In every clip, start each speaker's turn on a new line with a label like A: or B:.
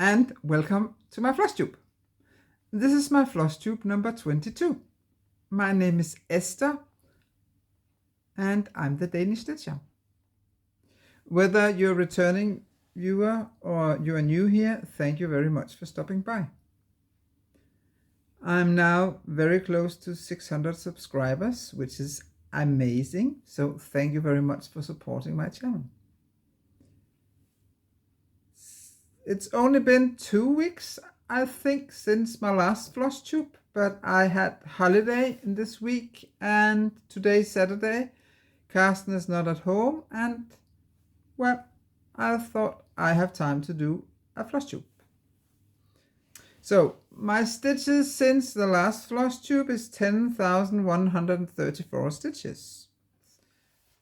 A: and welcome to my Flosstube. This is my Flosstube number 22. My name is Esther and I'm the Danish Stitcher. Whether you're a returning viewer or you are new here, thank you very much for stopping by. I'm now very close to 600 subscribers, which is amazing. So thank you very much for supporting my channel. It's only been 2 weeks, I think, since my last Flosstube, but I had holiday in this week and today's Saturday. Carsten is not at home and, well, I thought I have time to do a Flosstube. So my stitches since the last Flosstube is 10,134 stitches.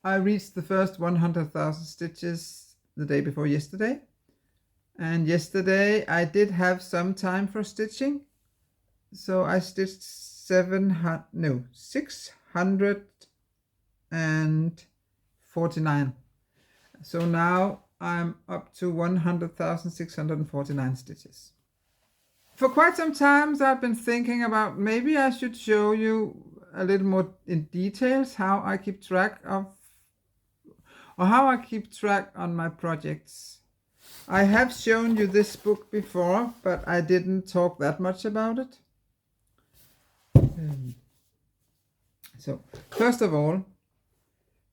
A: I reached the first 100,000 stitches the day before yesterday. And yesterday I did have some time for stitching. So I stitched 649. So now I'm up to 100,649 stitches. For quite some time I've been thinking about maybe I should show you a little more in details how I keep track of, or how I keep track on my projects. I have shown you this book before, but I didn't talk that much about it. So, first of all,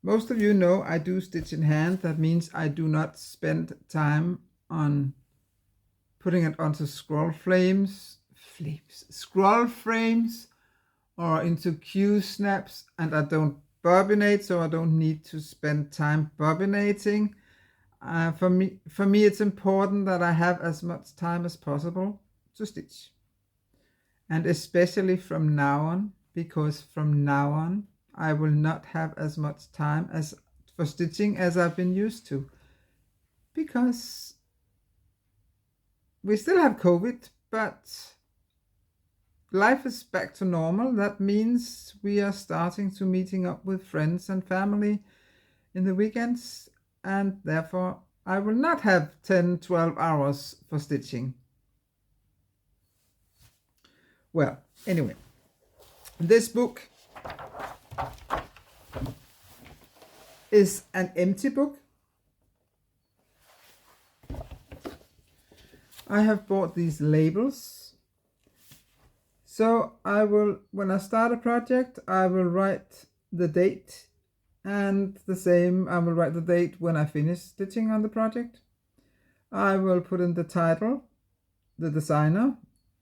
A: most of you know I do stitch in hand. That means I do not spend time on putting it onto scroll frames, or into Q snaps, and I don't bobbinate, so I don't need to spend time bobbinating. For me, it's important that I have as much time as possible to stitch. And especially from now on, because from now on, I will not have as much time for stitching as I've been used to. Because we still have COVID, but life is back to normal. That means we are starting to meeting up with friends and family in the weekends. And therefore I will not have 10-12 hours for stitching. Well, anyway, this book is an empty book. I have bought these labels. So I will, when I start a project, I will write the date. And the same, I will write the date when I finish stitching on the project. I will put in the title, the designer,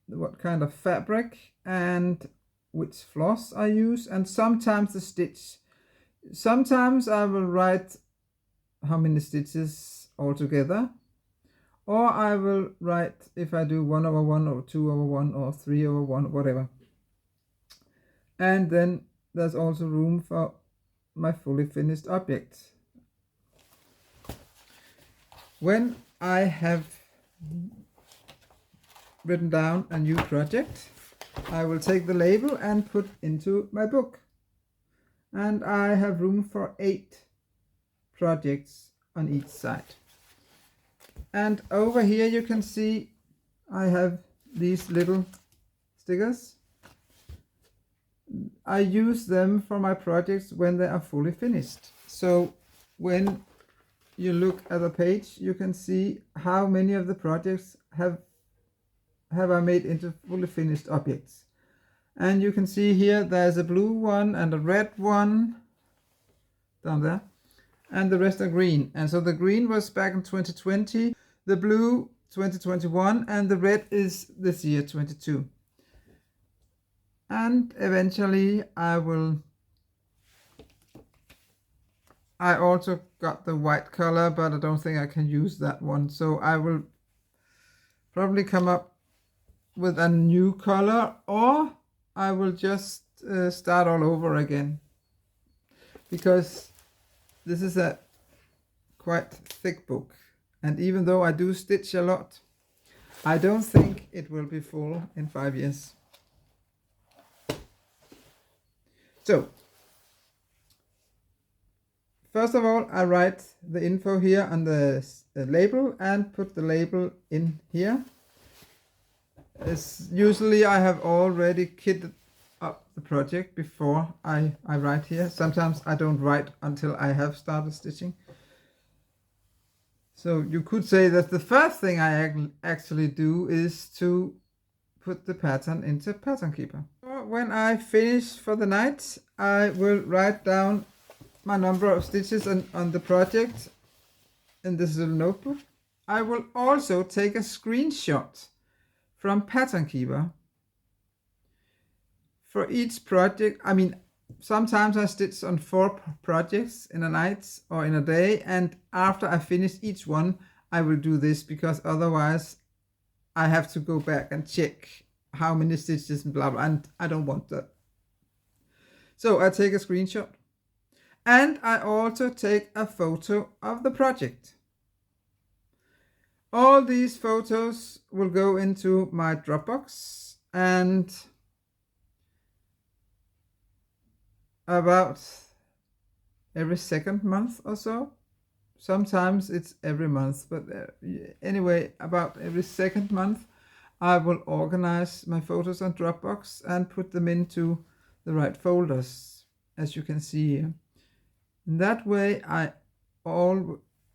A: what kind of fabric, and which floss I use, and sometimes the stitch. Sometimes I will write how many stitches altogether, or I will write if I do 1/1 or 2/1 or 3/1, whatever. And then there's also room for my fully finished object. When I have written down a new project, I will take the label and put into my book. And I have room for 8 projects on each side. And over here you can see I have these little stickers. I use them for my projects when they are fully finished. So when you look at the page, you can see how many of the projects have I made into fully finished objects. And you can see here there's a blue one and a red one down there, and the rest are green. And so the green was back in 2020, the blue 2021, and the red is this year 22. And eventually I also got the white color, but I don't think I can use that one. So I will probably come up with a new color, or I will just start all over again. Because this is a quite thick book. And even though I do stitch a lot, I don't think it will be full in 5 years. So, first of all, I write the info here on the label and put the label in here. Usually I have already kitted up the project before I write here. Sometimes I don't write until I have started stitching. So you could say that the first thing I actually do is to put the pattern into Pattern Keeper. When I finish for the night, I will write down my number of stitches on the project in this little notebook. I will also take a screenshot from Pattern Keeper for each project. I mean, sometimes I stitch on 4 projects in a night or in a day, and after I finish each one, I will do this, because otherwise I have to go back and check how many stitches and blah blah, and I don't want that. So I take a screenshot, and I also take a photo of the project. All these photos will go into my Dropbox, and about every second month or so, sometimes it's every month, but anyway, about every second month, I will organize my photos on Dropbox and put them into the right folders, as you can see here. In that way,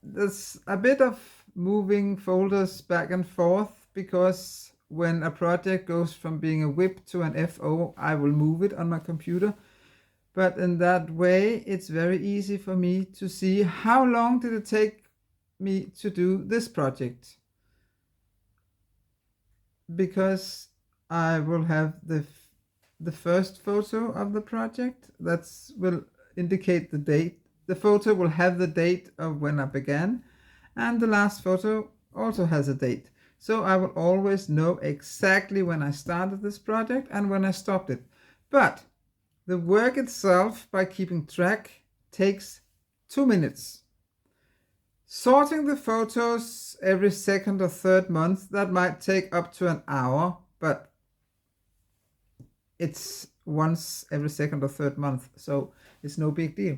A: there's a bit of moving folders back and forth, because when a project goes from being a WIP to an FO, I will move it on my computer. But in that way, it's very easy for me to see how long did it take me to do this project. Because I will have the first photo of the project that will indicate the date. The photo will have the date of when I began, and the last photo also has a date. So I will always know exactly when I started this project and when I stopped it. But the work itself, by keeping track, takes 2 minutes. Sorting the photos every second or third month, that might take up to an hour, but it's once every second or third month, so it's no big deal.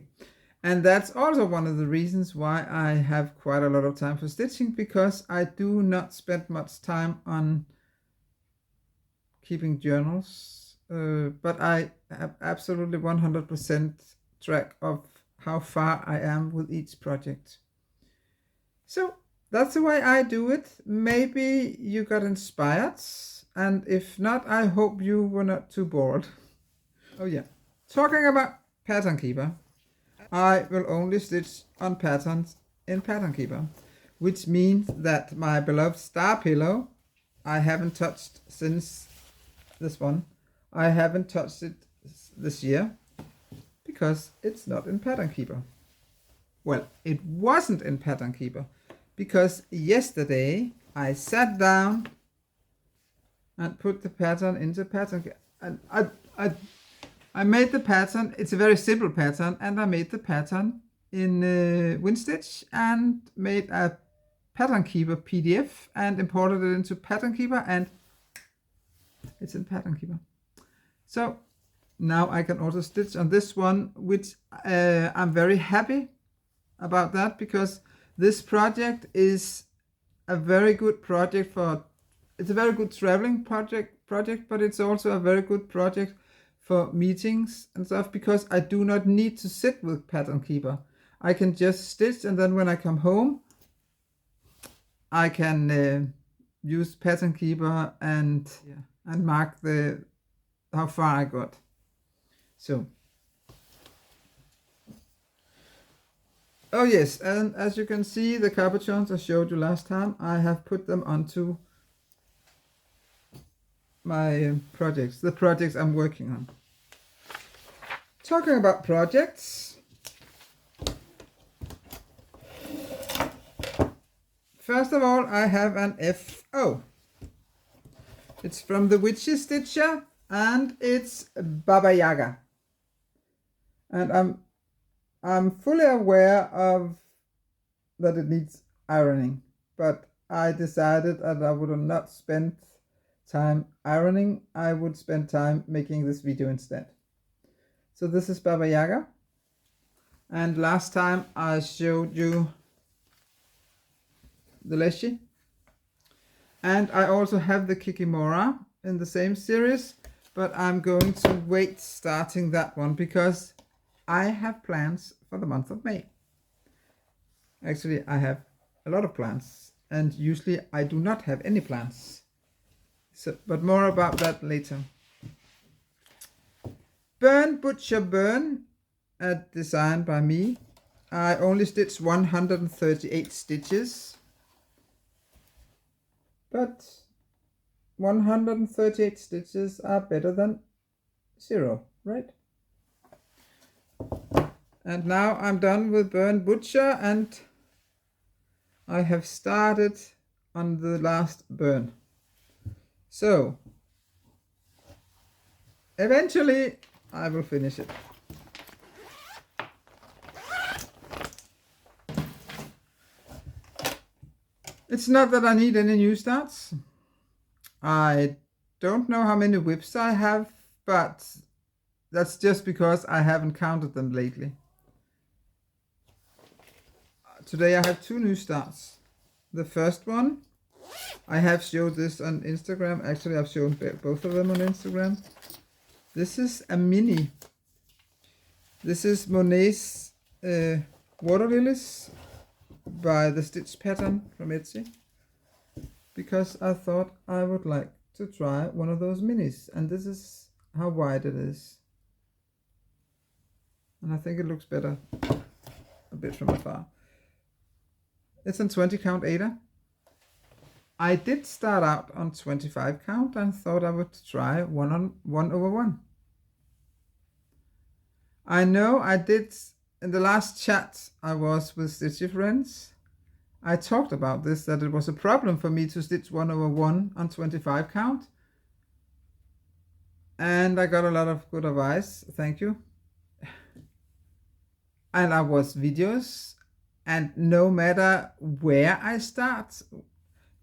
A: And that's also one of the reasons why I have quite a lot of time for stitching, because I do not spend much time on keeping journals, but I have absolutely 100% track of how far I am with each project. So that's the way I do it. Maybe you got inspired, and if not, I hope you were not too bored. Oh yeah, talking about Pattern Keeper, I will only stitch on patterns in Pattern Keeper, which means that my beloved star pillow I haven't touched since this one. I haven't touched it this year because it's not in Pattern Keeper. Well, it wasn't in Pattern Keeper, because yesterday I sat down and put the pattern into Pattern Keeper. And I made the pattern. It's a very simple pattern, and I made the pattern in WinStitch and made a Pattern Keeper PDF and imported it into Pattern Keeper, and it's in Pattern Keeper. So now I can also stitch on this one, which I'm very happy about that, because this project is a very good project it's a very good traveling project, but it's also a very good project for meetings and stuff, because I do not need to sit with Pattern Keeper. I can just stitch, and then when I come home, I can use Pattern Keeper and mark how far I got. So, oh yes, and as you can see, the capuchons I showed you last time, I have put them onto my projects, the projects I'm working on. Talking about projects, first of all, I have an FO. It's from the Witchy Stitcher, and it's Baba Yaga. And I'm fully aware of that it needs ironing, but I decided that I would not spend time ironing. I would spend time making this video instead. So this is Baba Yaga, And last time I showed you the Leshy. And I also have the Kikimora in the same series, but I'm going to wait starting that one because I have plans for the month of May. Actually, I have a lot of plans, and usually I do not have any plans. So, but more about that later. Burn Butcher Burn, a design by me. I only stitched 138 stitches, but 138 stitches are better than 0, right? And now I'm done with Burn Butcher, and I have started on the last burn. So eventually I will finish it. It's not that I need any new starts. I don't know how many whips I have, but that's just because I haven't counted them lately. Today I have 2 new starts. The first one, I have showed this on Instagram. Actually, I've shown both of them on Instagram. This is a mini. This is Monet's Water Lilies by the stitch pattern from Etsy, because I thought I would like to try one of those minis, and this is how wide it is, and I think it looks better a bit from afar. It's in 20 count Ada. I did start out on 25 count and thought I would try 1/1. I know I did in the last chat I was with Stitchy Friends. I talked about this, that it was a problem for me to stitch 1/1 on 25 count. And I got a lot of good advice, thank you. And I watched videos, and no matter where I start,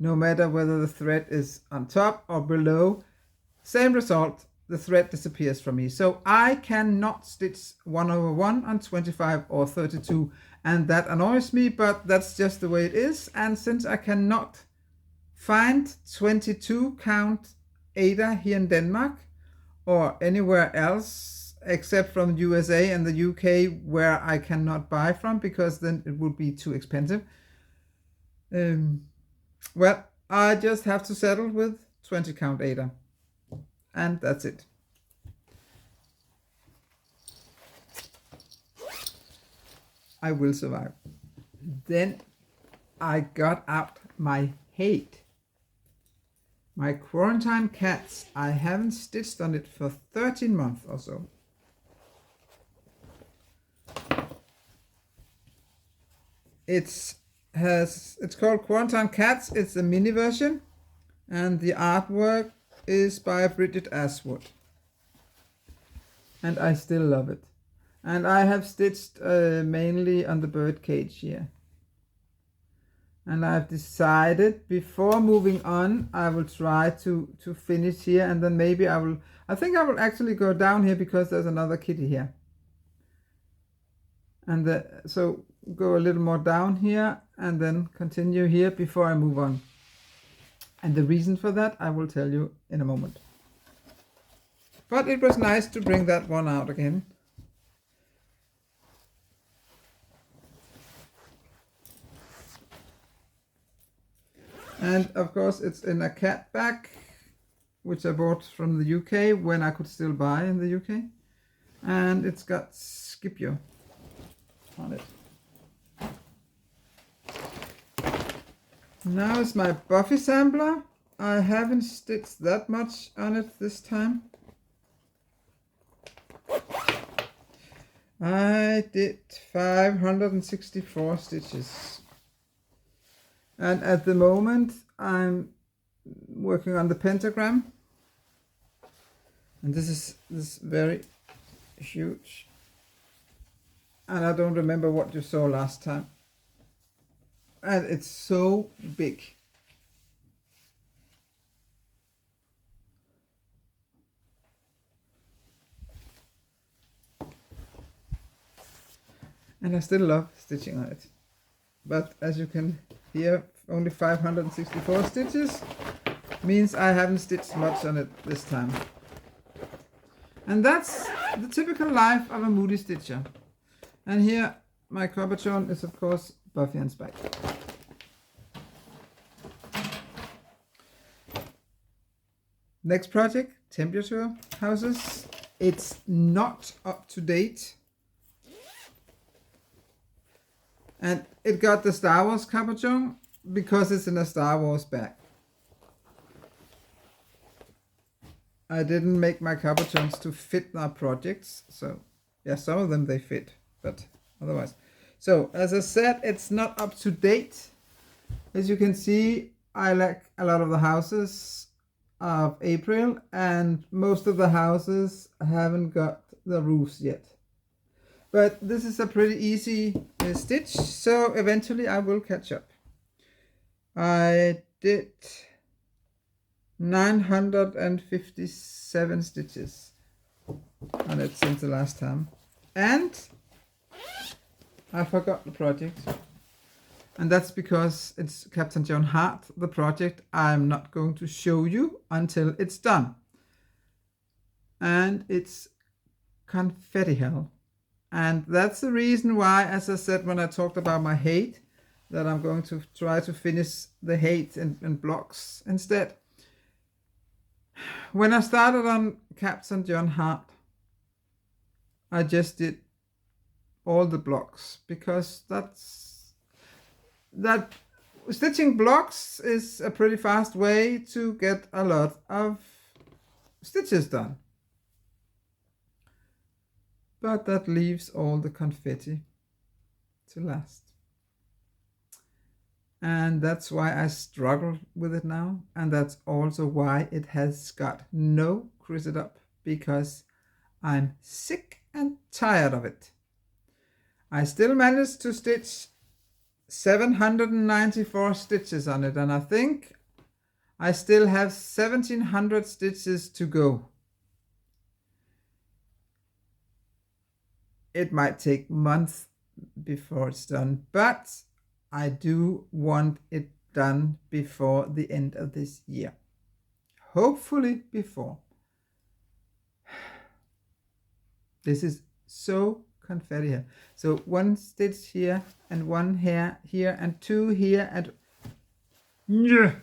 A: no matter whether the thread is on top or below, same result, the thread disappears from me. So I cannot stitch 1/1 on 25 or 32, and that annoys me, but that's just the way it is. And since I cannot find 22 count Ada here in Denmark or anywhere else except from USA and the UK, where I cannot buy from because then it would be too expensive, well, I just have to settle with 20 count Ada. And that's it. I will survive. Then I got out my HAED. My quarantine cats. I haven't stitched on it for 13 months or so. It's called Quarantine Cats. It's a mini version, and the artwork is by Bridget Ashwood, and I still love it. And I have stitched mainly on the bird cage here, and I've decided before moving on I will try to finish here, and then maybe I think I will actually go down here because there's another kitty here, and so go a little more down here and then continue here before I move on. And the reason for that I will tell you in a moment. But it was nice to bring that one out again. And of course it's in a cat bag, which I bought from the UK when I could still buy in the UK. And it's got Scipio on it. Now is my Buffy sampler. I haven't stitched that much on it this time. I did 564 stitches. And at the moment I'm working on the pentagram. And this is very huge. And I don't remember what you saw last time. And it's so big. And I still love stitching on it. But as you can hear, only 564 stitches means I haven't stitched much on it this time. And that's the typical life of a moody stitcher. And here my cabochon is of course Buffy and Spike. Next project, temperature houses. It's not up to date. And it got the Star Wars cabochon because it's in a Star Wars bag. I didn't make my cabochons to fit our projects. So yeah, some of them they fit, but otherwise. So as I said, it's not up to date. As you can see, I like a lot of the houses of April, and most of the houses haven't got the roofs yet. But this is a pretty easy stitch, so eventually I will catch up. I did 957 stitches on it since the last time, and I forgot the project. And that's because it's Captain John Hart, the project I'm not going to show you until it's done. And it's confetti hell. And that's the reason why, as I said when I talked about my HAED, that I'm going to try to finish the HAED in blocks instead. When I started on Captain John Hart, I just did all the blocks because that stitching blocks is a pretty fast way to get a lot of stitches done. But that leaves all the confetti to last. And that's why I struggle with it now. And that's also why it has got no crisp up, because I'm sick and tired of it. I still managed to stitch 794 stitches on it, and I think I still have 1700 stitches to go. It might take months before it's done, but I do want it done before the end of this year. Hopefully before. This is so confetti here. So one stitch here and one here and two here and yeah.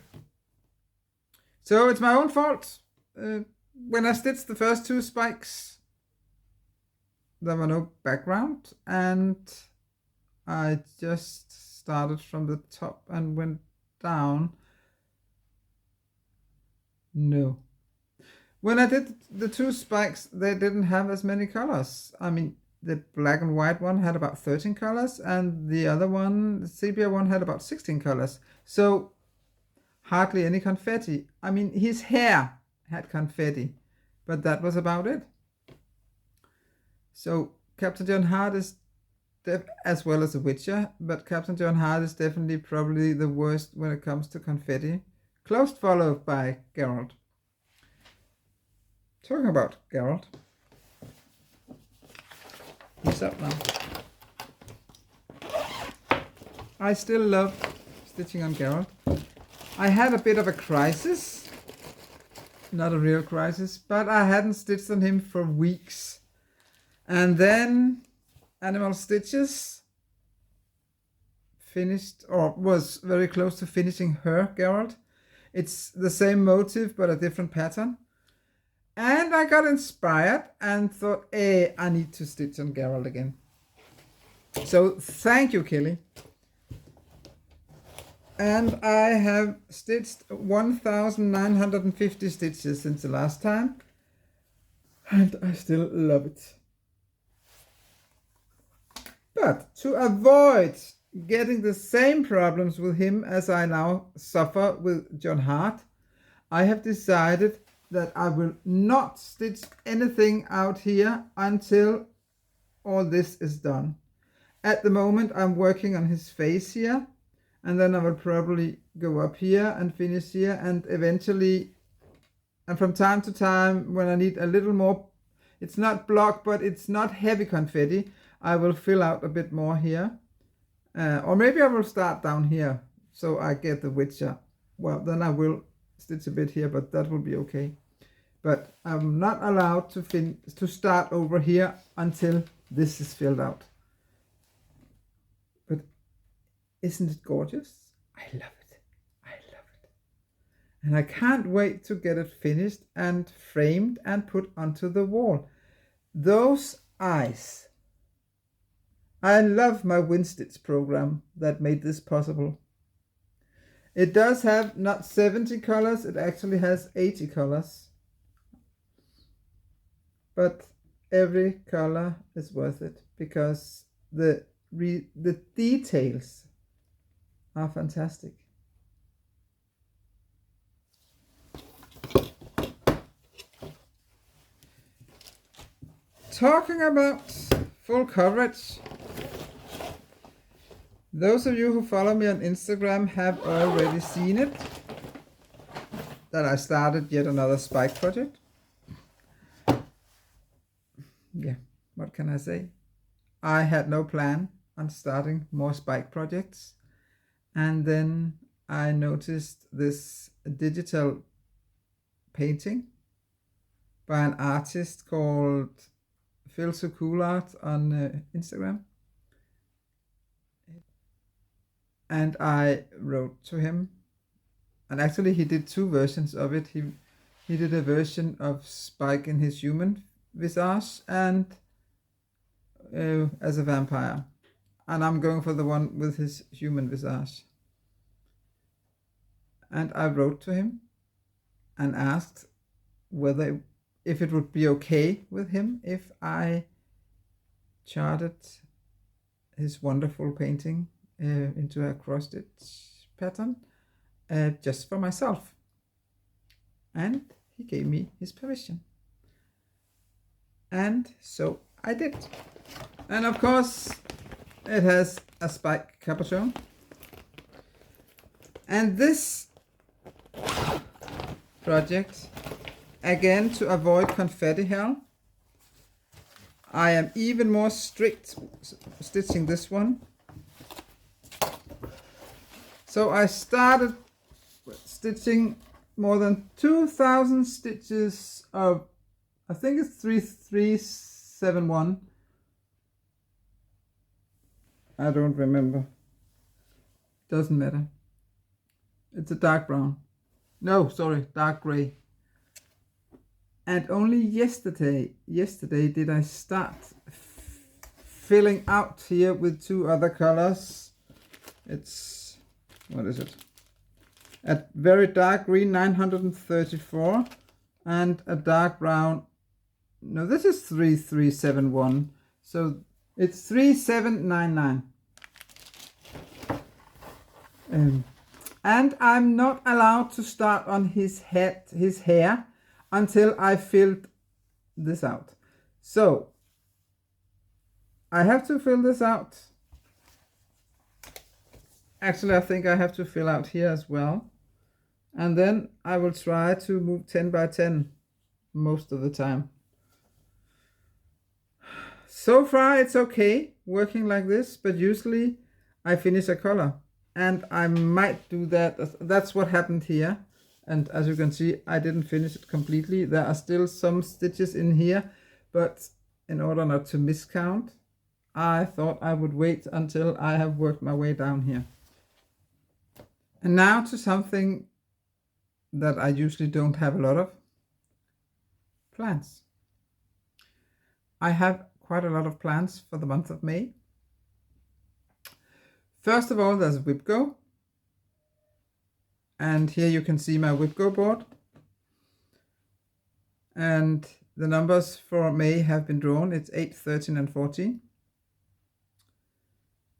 A: So it's my own fault. When I stitched the first two spikes, there were no background, and I just started from the top and went down. No. When I did the two spikes, they didn't have as many colors. I mean, the black and white one had about 13 colors, and the other one, the sepia one, had about 16 colors. So hardly any confetti. I mean, his hair had confetti, but that was about it. So Captain John Hart is, as well as the Witcher, but Captain John Hart is definitely probably the worst when it comes to confetti. Close followed by Geralt. Talking about Geralt. He's up now. I still love stitching on Geralt. I had a bit of a crisis. Not a real crisis, but I hadn't stitched on him for weeks. And then Animal Stitches finished, or was very close to finishing her Geralt. It's the same motif but a different pattern. And I got inspired and thought, hey, I need to stitch on Geralt again. So thank you, Kelly. And I have stitched 1,950 stitches since the last time. And I still love it. But to avoid getting the same problems with him as I now suffer with John Hart, I have decided that I will not stitch anything out here until all this is done. At the moment I'm working on his face here, and then I will probably go up here and finish here, and eventually, and from time to time when I need a little more, it's not block but it's not heavy confetti, I will fill out a bit more here. Or maybe I will start down here so I get the Witcher. Well, then I will stitch a bit here, but that will be okay. But I'm not allowed to start over here until this is filled out. But isn't it gorgeous? I love it. I love it. And I can't wait to get it finished and framed and put onto the wall. Those eyes. I love my WinStitch program that made this possible. It does have not 70 colors, it actually has 80 colors. But every color is worth it because the details are fantastic. Talking about full coverage, those of you who follow me on Instagram have already seen it, that I started yet another spike project. Yeah, what can I say? I had no plan on starting more spike projects, and then I noticed this digital painting by an artist called Feel So Cool Art on Instagram, and I wrote to him, and actually he did two versions of it. He did a version of Spike in his human visage and as a vampire, and I'm going for the one with his human visage. And I wrote to him and asked if it would be okay with him if I charted his wonderful painting into a cross-stitch pattern just for myself. And he gave me his permission. And so I did. And of course it has a spike capuchon. And this project, again to avoid confetti hell, I am even more strict stitching this one. So I started stitching more than 2,000 stitches of, I think it's 3371. I don't remember. Doesn't matter. It's a dark brown. No, sorry, dark gray. And only yesterday did I start filling out here with two other colors. It's, what is it? A very dark green 934 and a dark brown, no, this is 3371, so it's 3799. And I'm not allowed to start on his hair until I filled this out. So I have to fill this out. Actually, I think I have to fill out here as well. And then I will try to move 10 by 10 most of the time. So far it's okay working like this, but usually I finish a color. And I might do that. That's what happened here. And as you can see, I didn't finish it completely. There are still some stitches in here, but in order not to miscount, I thought I would wait until I have worked my way down here. And now to something that I usually don't have a lot of. Plants. I have quite a lot of plants for the month of May. First of all, there's WhipGo. And here you can see my WhipGo board. And the numbers for May have been drawn. It's 8, 13 and 14.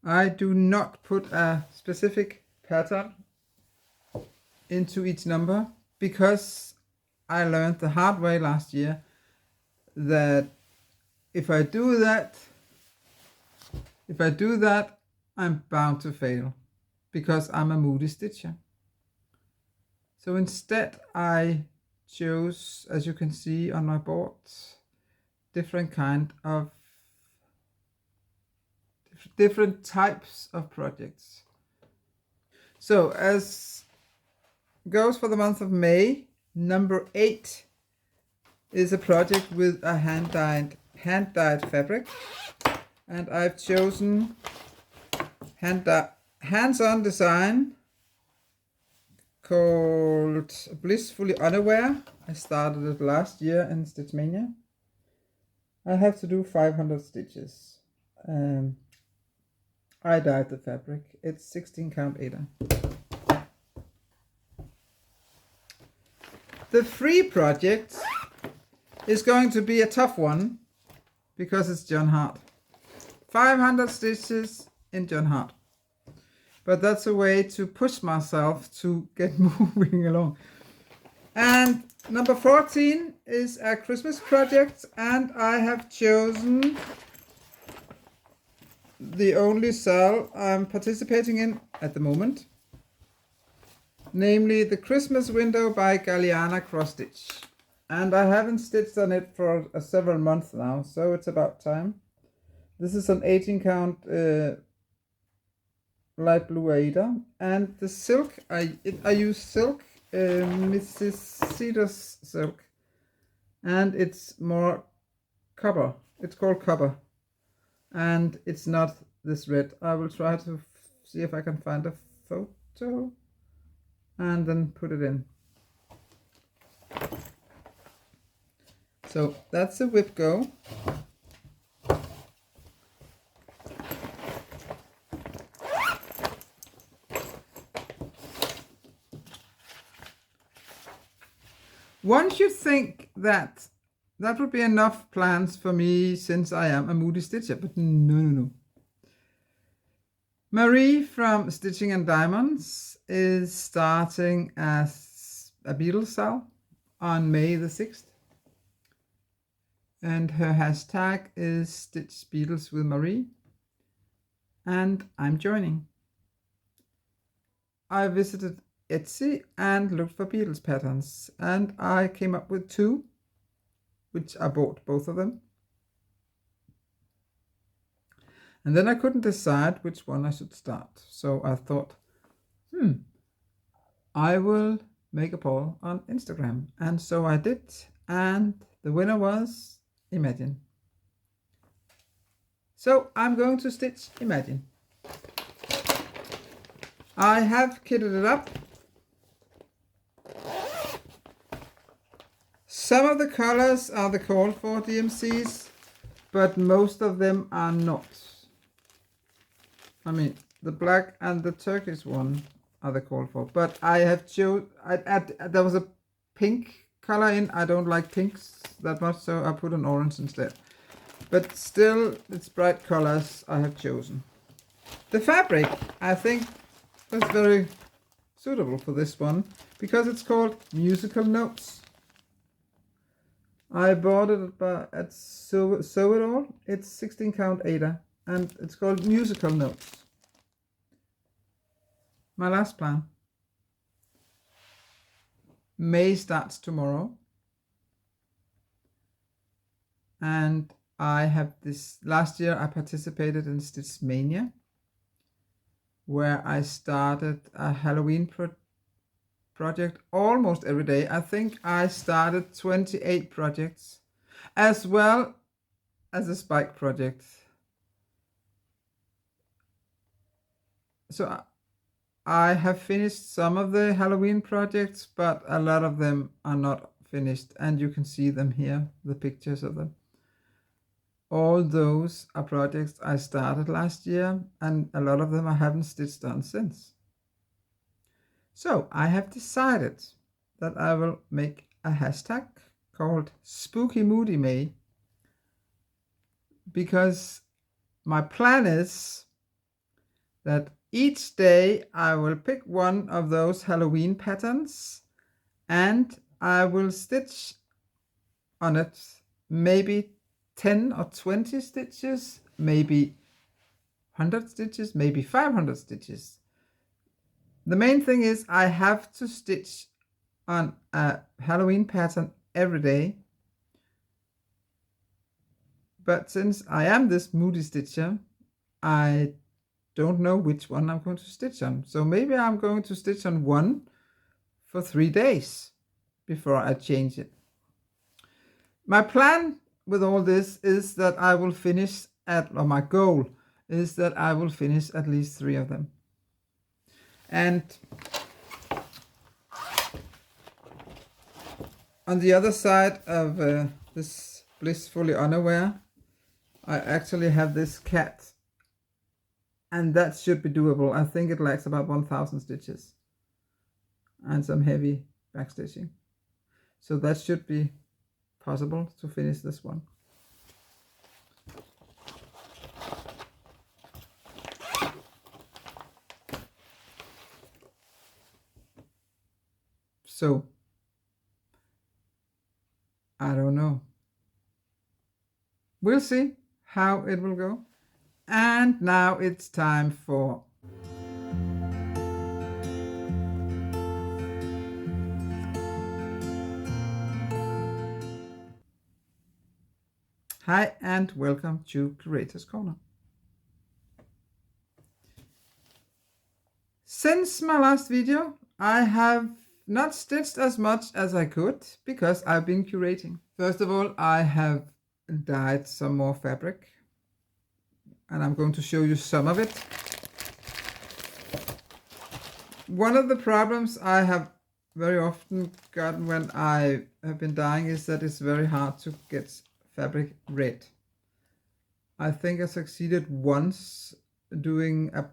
A: I do not put a specific pattern into each number because I learned the hard way last year that if I do that, I'm bound to fail because I'm a moody stitcher. So instead I chose, as you can see on my board, different kind of different types of projects. So as goes for the month of May, number 8 is a project with a hand-dyed fabric, and I've chosen hands-on design called Blissfully Unaware. I started it last year in Stitchmania. I have to do 500 stitches. I dyed the fabric. It's 16 count Aida. The free project is going to be a tough one because it's John Hart. 500 stitches in John Hart. But that's a way to push myself to get moving along. And number 14 is a Christmas project, and I have chosen the only cell I'm participating in at the moment, namely the Christmas window by Galliana cross stitch. And I haven't stitched on it for several months now, so it's about time. This is an 18 count light blue Aida, and the silk I use silk, Mrs. Cedar's silk, and it's more copper. It's called copper, and it's not this red. I will try to see if I can find a photo and then put it in. So that's a whip go. One should think that would be enough plans for me since I am a moody stitcher, but no. Marie from Stitching and Diamonds is starting as a beetle cell on May the 6th. And her hashtag is Stitch Beetles with Marie. And I'm joining. I visited Etsy and looked for beetles patterns, and I came up with 2, which I bought both of them. And then I couldn't decide which one I should start. So I thought, I will make a poll on Instagram. And so I did, and the winner was Imagine. So I'm going to stitch Imagine. I have kitted it up. Some of the colors are the called for DMCs, but most of them are not. I mean, the black and the turquoise one are the called for, but I have chosen, there was a pink color in. I don't like pinks that much, so I put an orange instead. But still, it's bright colors I have chosen. The fabric, I think, was very suitable for this one because it's called Musical Notes. I bought it at Sew It All. It's 16 count Aida, and it's called Musical Notes. My last plan. May starts tomorrow, and I have this. Last year I participated in Stitchmania, where I started a Halloween project almost every day. I think I started 28 projects, as well as a spike project. So I have finished some of the Halloween projects, but a lot of them are not finished, and you can see them here, the pictures of them. All those are projects I started last year, and a lot of them I haven't stitched on since. So I have decided that I will make a hashtag called Spooky Moody May, because my plan is that each day I will pick one of those Halloween patterns and I will stitch on it maybe 10 or 20 stitches, maybe 100 stitches, maybe 500 stitches. The main thing is I have to stitch on a Halloween pattern every day. But since I am this moody stitcher, I don't know which one I'm going to stitch on. So maybe I'm going to stitch on one for 3 days before I change it. My plan with all this is that I will finish or my goal is that I will finish at least 3 of them. And on the other side of this Blissfully Unaware, I actually have this cat, and that should be doable. I think it likes about 1000 stitches and some heavy backstitching. So that should be possible to finish this one. So I don't know. We'll see how it will go. And now it's time for Hi and welcome to Creators Corner. Since my last video, I have not stitched as much as I could because I've been curating. First of all, I have dyed some more fabric, and I'm going to show you some of it. One of the problems I have very often gotten when I have been dyeing is that it's very hard to get fabric red. I think I succeeded once doing a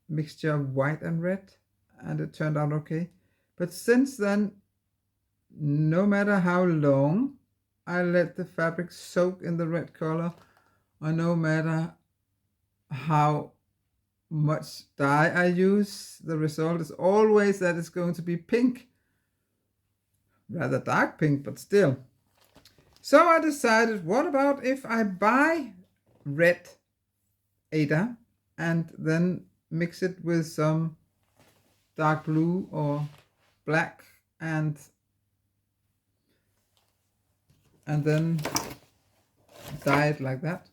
A: mixture of white and red, and it turned out okay. But since then, no matter how long I let the fabric soak in the red color, or no matter how much dye I use, the result is always that it's going to be pink. Rather dark pink, but still. So I decided, what about if I buy red HAED and then mix it with some dark blue or black and then dye it like that.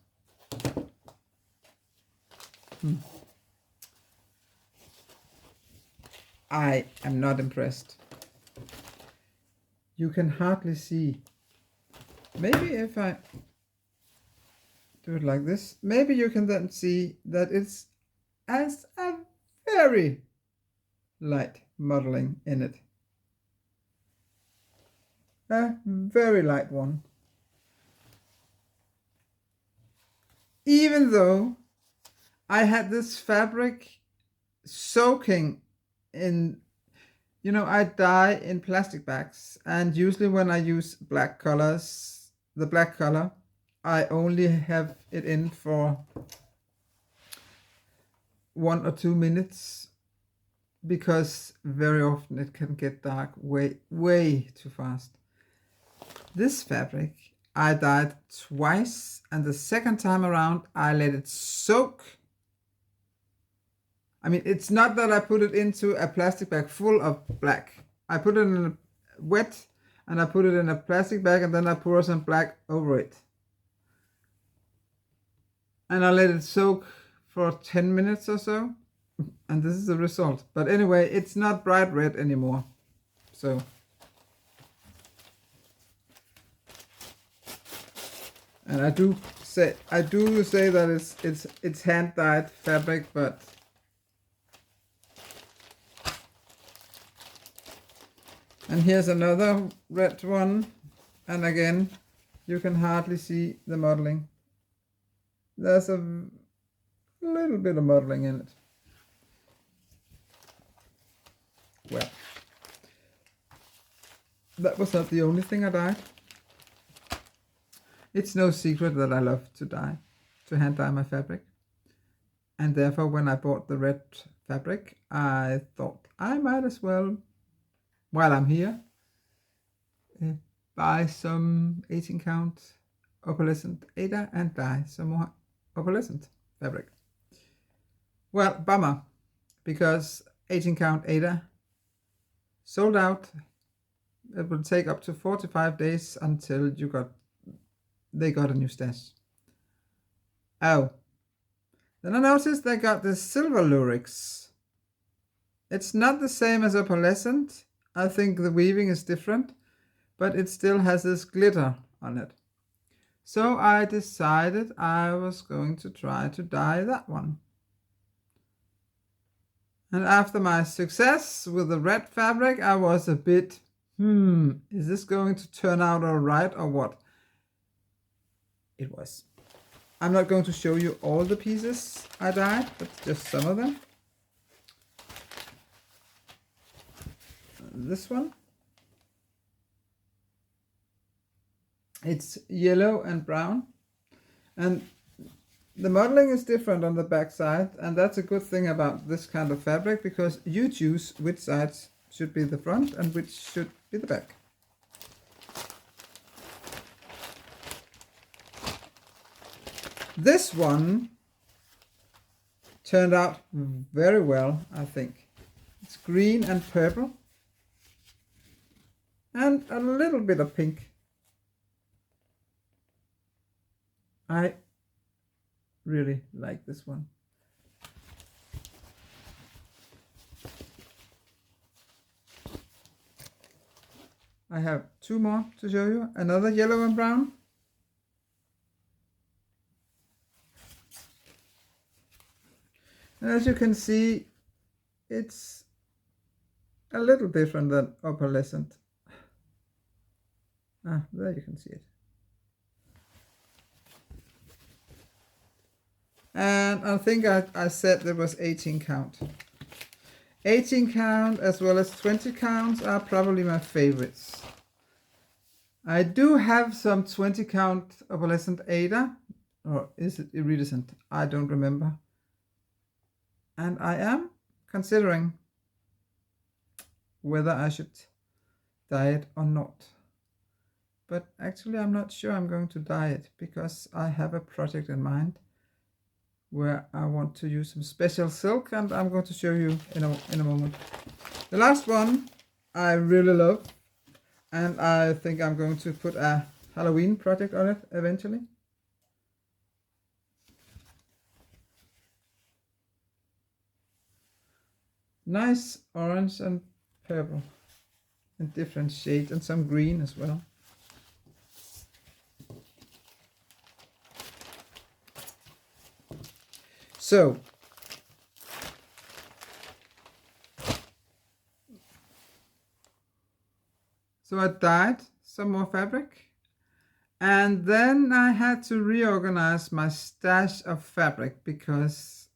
A: I am not impressed. You can hardly see. Maybe if I do it like this, maybe you can then see that it's as a very light modeling in it. A very light one. Even though I had this fabric soaking in, you know, I dye in plastic bags, and usually when I use black colors, the black color, I only have it in for 1 or 2 minutes, because very often it can get dark way too fast. This fabric I dyed twice, and the second time around I let it soak. I mean, it's not that I put it into a plastic bag full of black. I put it in a wet, and I put it in a plastic bag, and then I pour some black over it. And I let it soak for 10 minutes or so, and this is the result. But anyway, it's not bright red anymore. So and I do say that it's hand dyed fabric, but and here's another red one, and again you can hardly see the modeling. There's a little bit of modeling in it. Well, that was not the only thing I dyed. It's no secret that I love to hand dye my fabric. And therefore, when I bought the red fabric, I thought I might as well, while I'm here, buy some 18 count opalescent HAED and dye some more opalescent fabric. Well, bummer, because 18 count HAED sold out. It will take up to 45 days until they got a new stash. Oh, Then I noticed they got this silver lurex. It's not the same as opalescent. I think the weaving is different, but it still has this glitter on it. So I decided I was going to try to dye that one. And after my success with the red fabric, I was a bit, is this going to turn out all right or what? It was. I'm not going to show you all the pieces I dyed, but just some of them. This one. It's yellow and brown. And the modeling is different on the back side, and that's a good thing about this kind of fabric, because you choose which sides should be the front and which should be the back. This one turned out very well, I think. It's green and purple and a little bit of pink. I really like this one. I have two more to show you. Another yellow and brown. And as you can see, it's a little different than opalescent. There you can see it. And I think I said there was 18 count. 18 count as well as 20 counts are probably my favorites. I do have some 20 count opalescent Ada, or is it iridescent? I don't remember. And I am considering whether I should dye it or not. But actually I'm not sure I'm going to dye it, because I have a project in mind where I want to use some special silk, and I'm going to show you in a moment. The last one I really love, and I think I'm going to put a Halloween project on it eventually. Nice orange and purple in different shades, and some green as well. So I dyed some more fabric, and then I had to reorganize my stash of fabric because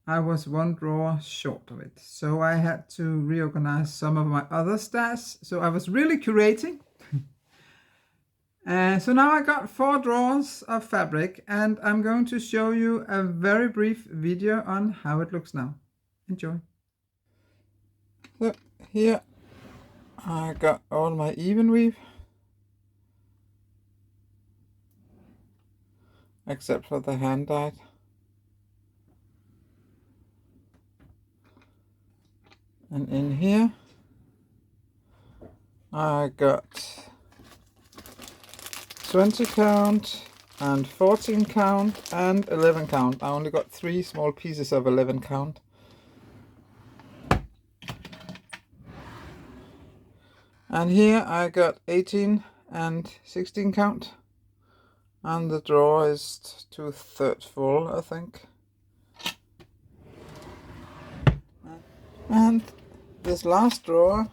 A: I was one drawer short of it. So I had to reorganize some of my other stash. So I was really curating. So now I got 4 drawers of fabric, and I'm going to show you a very brief video on how it looks now. Enjoy. So here I got all my even weave, except for the hand dyed. And in here I got 20 count and 14 count and 11 count. I only got 3 small pieces of 11 count. And here I got 18 and 16 count. And the drawer is 2/3 full, I think. And this last drawer,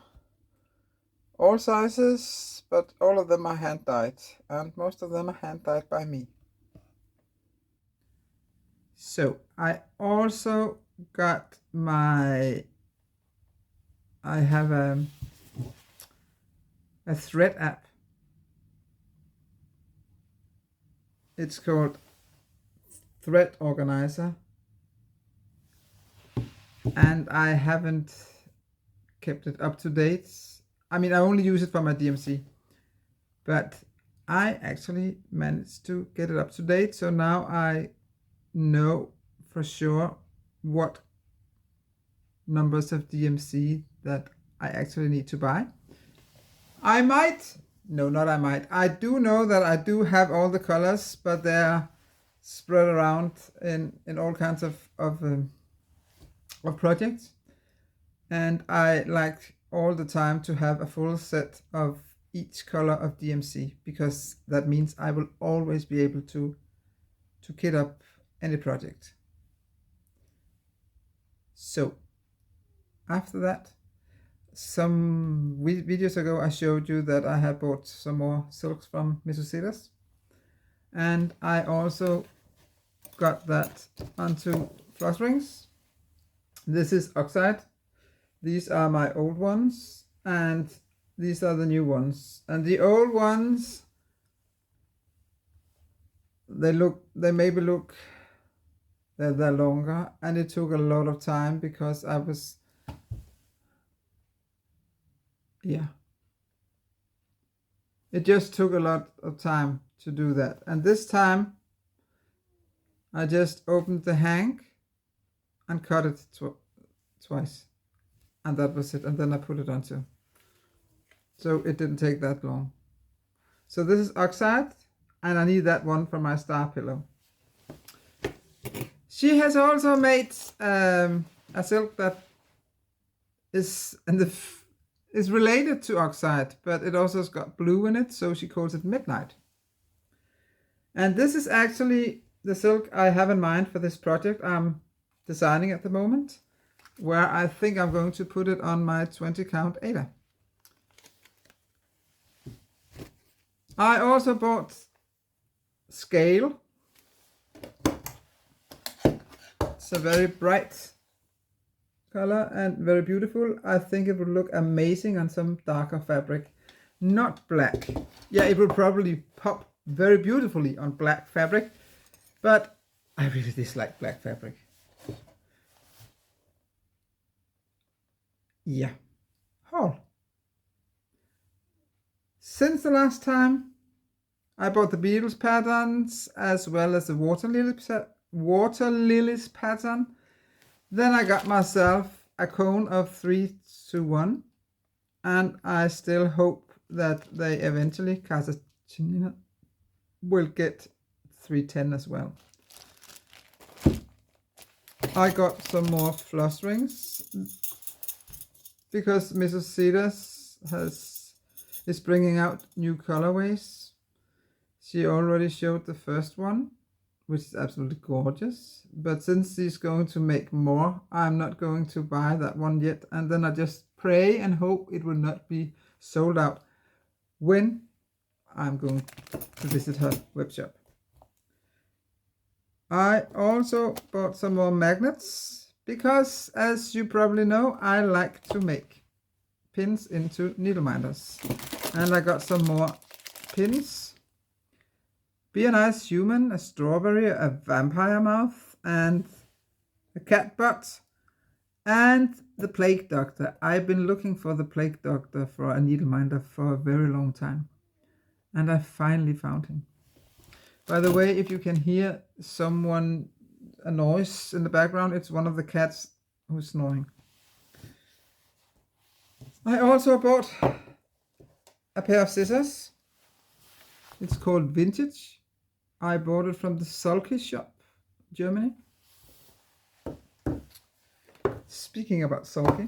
A: all sizes, but all of them are hand dyed, and most of them are hand dyed by me. So I also got I have a thread app. It's called Thread Organizer, and I haven't kept it up to date. I mean, I only use it for my DMC, but I actually managed to get it up to date. So now I know for sure what numbers of DMC that I actually need to buy. I do know that I do have all the colors, but there are spread around in all kinds of projects, and I like all the time to have a full set of each color of DMC, because that means I will always be able to kit up any project. So after that, some videos ago I showed you that I had bought some more silks from Météo, and I also got that onto floss rings. This is oxide. These are my old ones, and these are the new ones. And the old ones, they maybe look, they're longer, and it took a lot of time because I was, it just took a lot of time to do that. And this time I just opened the hank and cut it twice, and that was it. And then I put it onto, so it didn't take that long. So this is oxide, and I need that one for my star pillow. She has also made a silk that is is related to oxide, but it also has got blue in it, so she calls it Midnight. And this is actually the silk I have in mind for this project I'm designing at the moment, where I think I'm going to put it on my 20 count Ada. I also bought scale. It's a very bright color and very beautiful. I think it would look amazing on some darker fabric, not black. Yeah, it will probably pop very beautifully on black fabric, but I really dislike black fabric. Yeah. Haul. Since the last time I bought the Beatles patterns as well as the Water Lilies pattern, then I got myself a cone of 3 to 1, and I still hope that they eventually, Casacina, will get 310 as well. I got some more floss rings because Mrs. Cedars is bringing out new colorways. She already showed the first one, which is absolutely gorgeous, but since she's going to make more, I'm not going to buy that one yet, and then I just pray and hope it will not be sold out when I'm going to visit her webshop. I also bought some more magnets because, as you probably know, I like to make pins into needle minders, and I got some more pins. Be a nice human, a strawberry, a vampire mouth, and a cat butt, and the plague doctor. I've been looking for the plague doctor for a needle minder for a very long time, and I finally found him. By the way, if you can hear a noise in the background, it's one of the cats who's snoring. I also bought a pair of scissors. It's called Vintage. I bought it from the Sulky shop, Germany. Speaking about Sulky,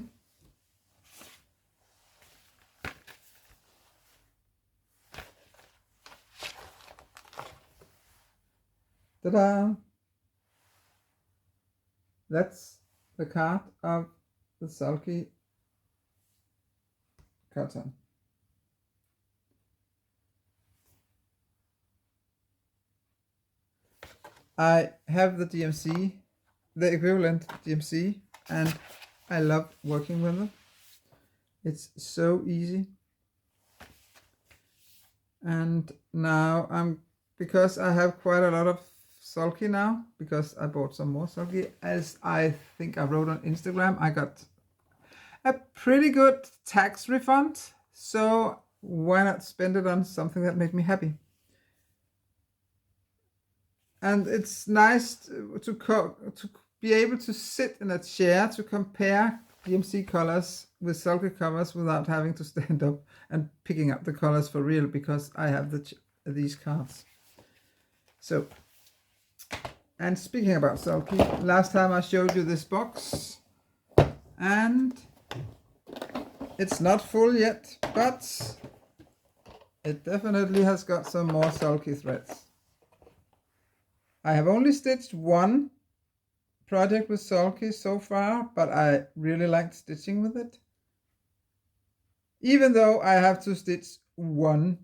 A: ta-da! That's the card of the Sulky carton. I have the DMC, the equivalent DMC, and I love working with it. It's so easy. And now because I have quite a lot of Sulky now, because I bought some more Sulky, as I think I wrote on Instagram, I got a pretty good tax refund, so why not spend it on something that makes me happy? And it's nice to be able to sit in a chair to compare DMC colors with Sulky colors without having to stand up and picking up the colors for real, because I have these cards. So And speaking about sulky, last time I showed you this box, and it's not full yet, but it definitely has got some more sulky threads. I have only stitched one project with sulky so far, but I really liked stitching with it. Even though I have to stitch one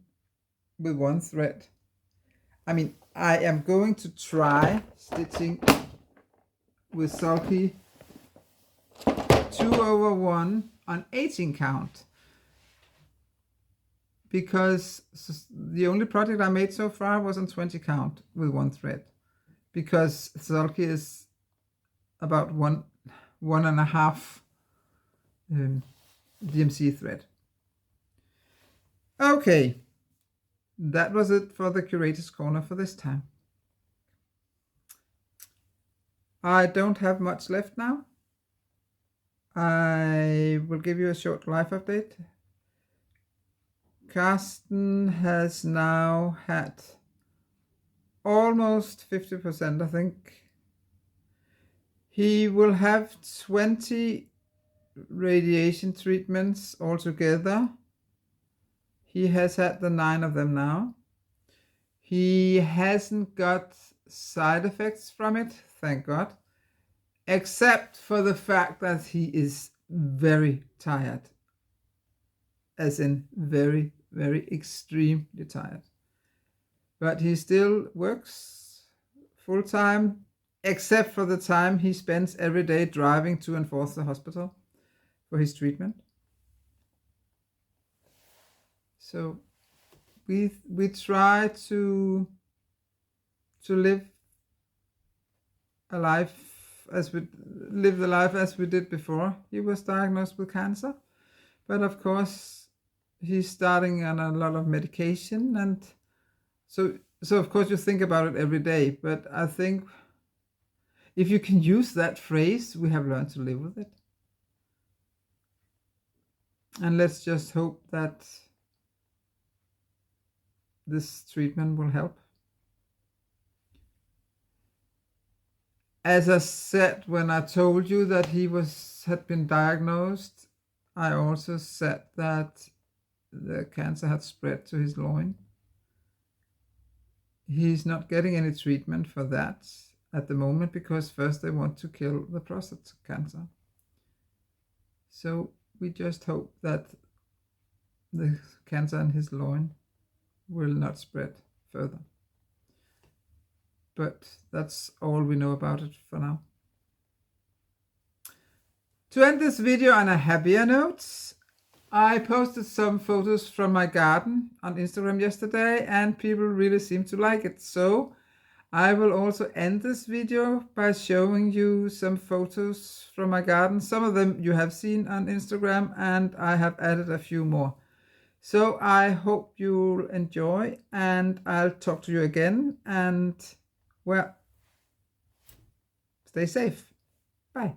A: with one thread. I mean, I am going to try stitching with sulky 2/1 on 18 count, because the only project I made so far was on 20 count with one thread, because sulky is about one and a half DMC thread. Okay, that was it for the Curator's Corner for this time. I don't have much left now. I will give you a short life update. Carsten has now had almost 50%, I think. He will have 20 radiation treatments altogether. He has had the 9 of them now. He hasn't got side effects from it, thank God, except for the fact that he is very tired, as in very, very extremely tired. But he still works full time, except for the time he spends every day driving to and forth the hospital for his treatment. So we try to live a life as we did before he was diagnosed with cancer. But of course, he's starting on a lot of medication, and so of course you think about it every day. But I think if you can use that phrase, we have learned to live with it. And let's just hope that this treatment will help. As I said when I told you that he had been diagnosed, I also said that the cancer had spread to his loin. He's not getting any treatment for that at the moment, because first they want to kill the prostate cancer. So we just hope that the cancer in his loin will not spread further. But that's all we know about it for now. To end this video on a happier note, I posted some photos from my garden on Instagram yesterday, and people really seem to like it. So I will also end this video by showing you some photos from my garden. Some of them you have seen on Instagram, and I have added a few more. So I hope you'll enjoy, and I'll talk to you again, and well, stay safe. Bye.